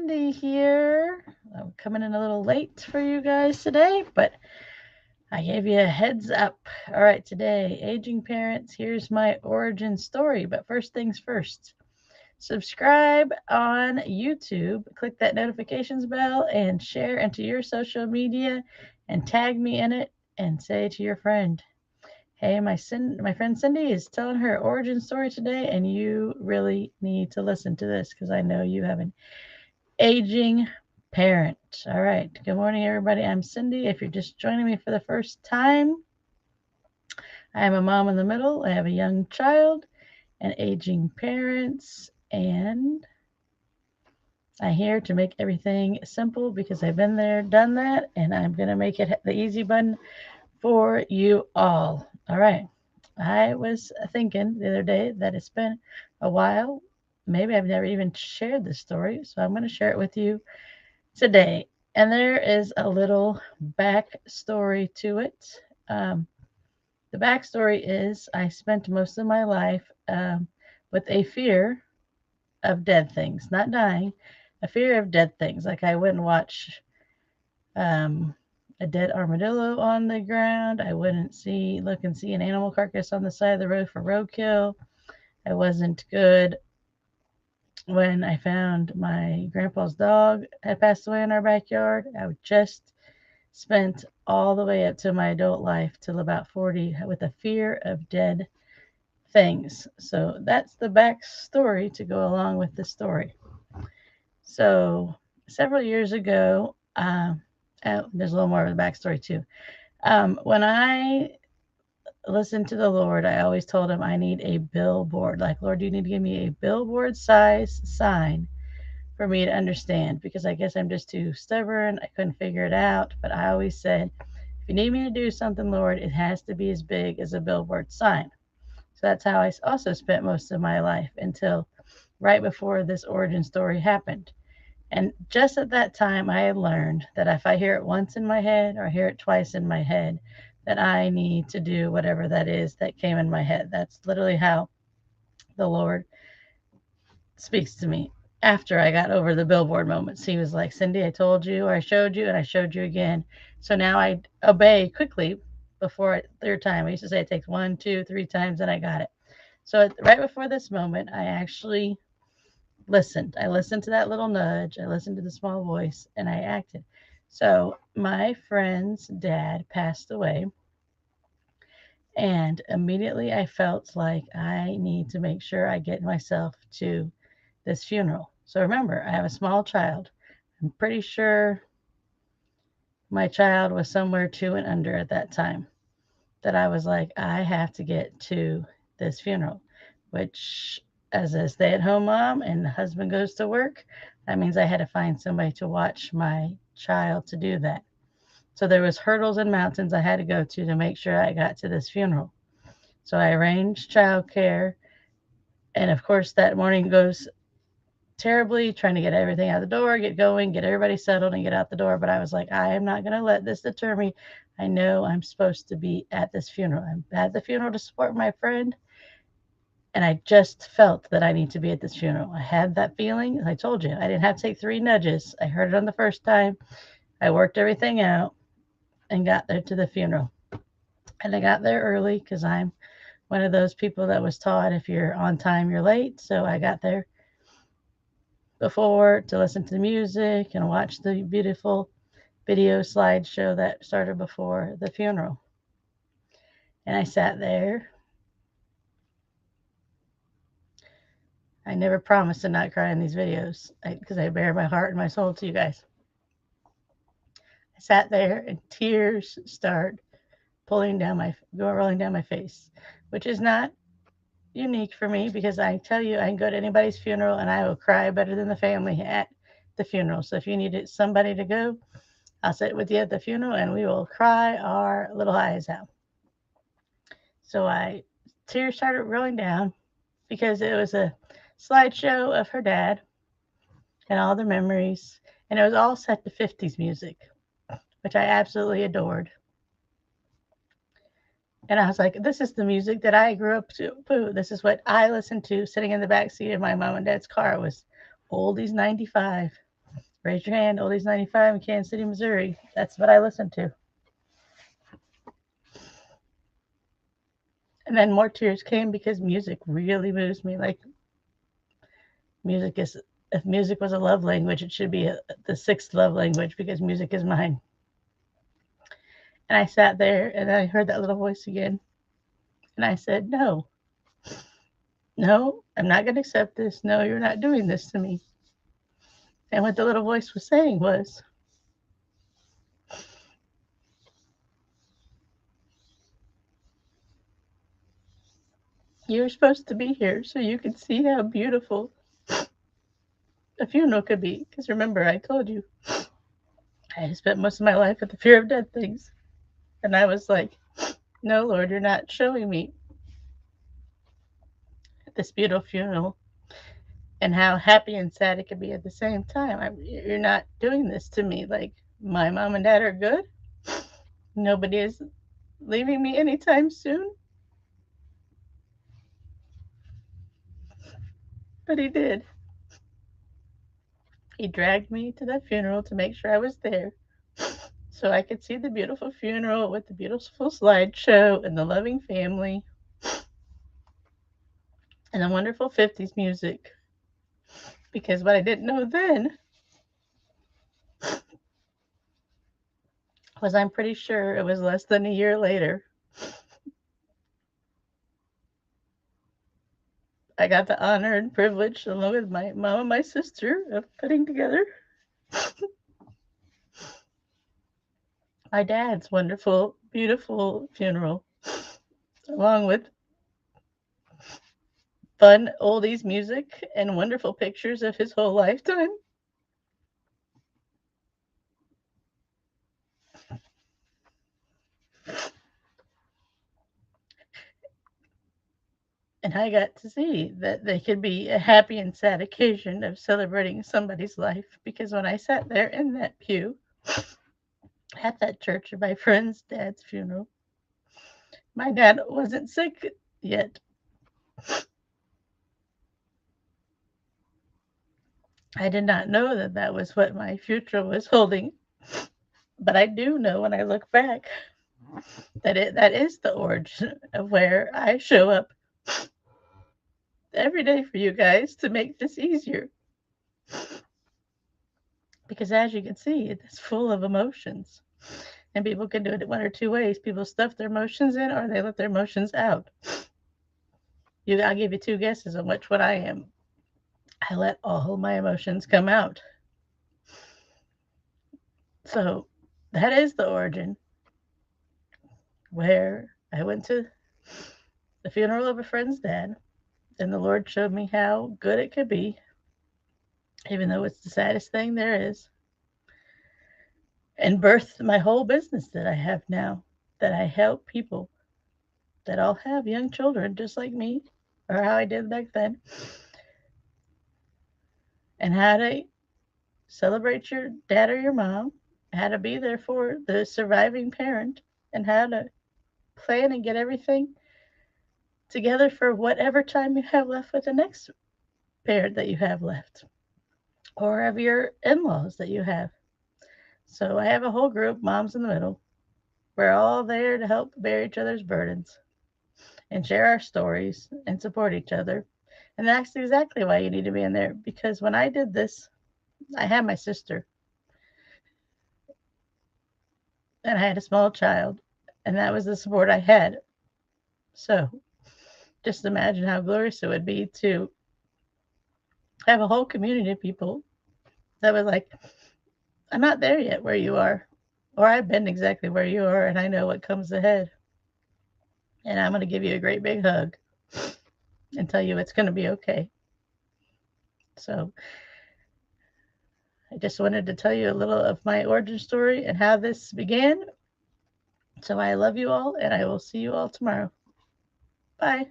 Cindy here. I'm coming in a little late for you guys today, but I gave you a heads up. All right, today, aging parents, here's my origin story. But first things first, subscribe on YouTube, click that notifications bell, and share into your social media and tag me in it and say to your friend, hey, my friend Cindy is telling her origin story today, and you really need to listen to this because I know you have an aging parent. All right. Good morning, everybody. I'm Cindy. If you're just joining me for the first time, I am a mom in the middle. I have a young child and aging parents, and I'm here to make everything simple because I've been there, done that, and I'm going to make it the easy button for you all. All right. I was thinking the other day that it's been a while. Maybe I've never even shared this story, so I'm going to share it with you today. And there is a little backstory to it. Um, the backstory is I spent most of my life with a fear of dead things, not dying, a fear of dead things. Like I wouldn't watch um, a dead armadillo on the ground. I wouldn't look and see an animal carcass on the side of the road for roadkill. I wasn't good when I found my grandpa's dog had passed away in our backyard. I just spent all the way up to my adult life till about 40 with a fear of dead things. So that's the backstory to go along with the story. So several years ago, there's a little more of the backstory too. When I listened to the Lord, I always told him I need a billboard. Like, Lord, you need to give me a billboard size sign for me to understand because I guess I'm just too stubborn. I couldn't figure it out. But I always said, if you need me to do something, Lord, it has to be as big as a billboard sign. So that's how I also spent most of my life until right before this origin story happened. And just at that time, I had learned that if I hear it once in my head or hear it twice in my head, that I need to do whatever that is that came in my head. That's literally how the Lord speaks to me after I got over the billboard moments. He was like, Cindy, I told you, or I showed you, and I showed you again. So now I obey quickly before third time. I used to say it takes 1, 2, 3 times, and I got it. So right before this moment, I actually listened. I listened to that little nudge. I listened to the small voice, and I acted. So my friend's dad passed away, and immediately I felt like I need to make sure I get myself to this funeral. So remember, I have a small child. I'm pretty sure my child was somewhere 2 and under at that time. That I was like, I have to get to this funeral, which, as a stay at home mom and the husband goes to work, that means I had to find somebody to watch my child to do that. So there was hurdles and mountains I had to go to make sure I got to this funeral. So I arranged childcare, and of course that morning goes terribly, trying to get everything out the door, get going, get everybody settled, and get out the door. But I was like, I am not going to let this deter me. I know I'm supposed to be at this funeral. I'm at the funeral to support my friend, and I just felt that I need to be at this funeral. I had that feeling. I told you, I didn't have to take 3 nudges. I heard it on the first time. I worked everything out and got there to the funeral. And I got there early because I'm one of those people that was taught if you're on time, you're late. So I got there before to listen to the music and watch the beautiful video slideshow that started before the funeral. And I sat there. I never promised to not cry in these videos because I bare my heart and my soul to you guys. I sat there and tears started rolling down my face, which is not unique for me because I tell you, I can go to anybody's funeral and I will cry better than the family at the funeral. So if you needed somebody to go, I'll sit with you at the funeral and we will cry our little eyes out. So tears started rolling down because it was a slideshow of her dad and all the memories. And it was all set to 50s music, which I absolutely adored. And I was like, this is the music that I grew up to. This is what I listened to sitting in the back seat of my mom and dad's car. It was oldies 95. Raise your hand, Oldies 95 in Kansas City, Missouri. That's what I listen to. And then more tears came because music really moves me. Like, if music was a love language, it should be the sixth love language because music is mine. And I sat there and I heard that little voice again. And I said, no, no, I'm not going to accept this. No, you're not doing this to me. And what the little voice was saying was, you're supposed to be here so you can see how beautiful a funeral could be. Because remember, I told you, I spent most of my life with the fear of dead things. And I was like, no, Lord, you're not showing me this beautiful funeral and how happy and sad it could be at the same time. You're not doing this to me. Like, my mom and dad are good. Nobody is leaving me anytime soon. But he did. He dragged me to that funeral to make sure I was there so I could see the beautiful funeral with the beautiful slideshow and the loving family and the wonderful 50s music. Because what I didn't know then was I'm pretty sure it was less than a year later I got the honor and privilege, along with my mom and my sister, of putting together my dad's wonderful, beautiful funeral, along with fun oldies music and wonderful pictures of his whole lifetime. And I got to see that they could be a happy and sad occasion of celebrating somebody's life. Because when I sat there in that pew at that church of my friend's dad's funeral, my dad wasn't sick yet. I did not know that that was what my future was holding. But I do know when I look back that that is the origin of where I show up every day for you guys to make this easier. Because as you can see, it's full of emotions. And people can do it one or two ways. People stuff their emotions in or they let their emotions out. I'll give you two guesses on which one I am. I let all my emotions come out. So that is the origin where I went to the funeral of a friend's dad, and the Lord showed me how good it could be, even though it's the saddest thing there is, and birthed my whole business that I have now, that I help people that all have young children just like me, or how I did back then, and how to celebrate your dad or your mom, how to be there for the surviving parent, and how to plan and get everything together for whatever time you have left with the next parent that you have left, or of your in-laws that you have. So I have a whole group, Moms in the Middle. We're all there to help bear each other's burdens and share our stories and support each other. And that's exactly why you need to be in there. Because when I did this, I had my sister and I had a small child, and that was the support I had. So just imagine how glorious it would be to have a whole community of people that was like, I'm not there yet where you are, or I've been exactly where you are, and I know what comes ahead. And I'm going to give you a great big hug and tell you it's going to be okay. So I just wanted to tell you a little of my origin story and how this began. So I love you all, and I will see you all tomorrow. Bye.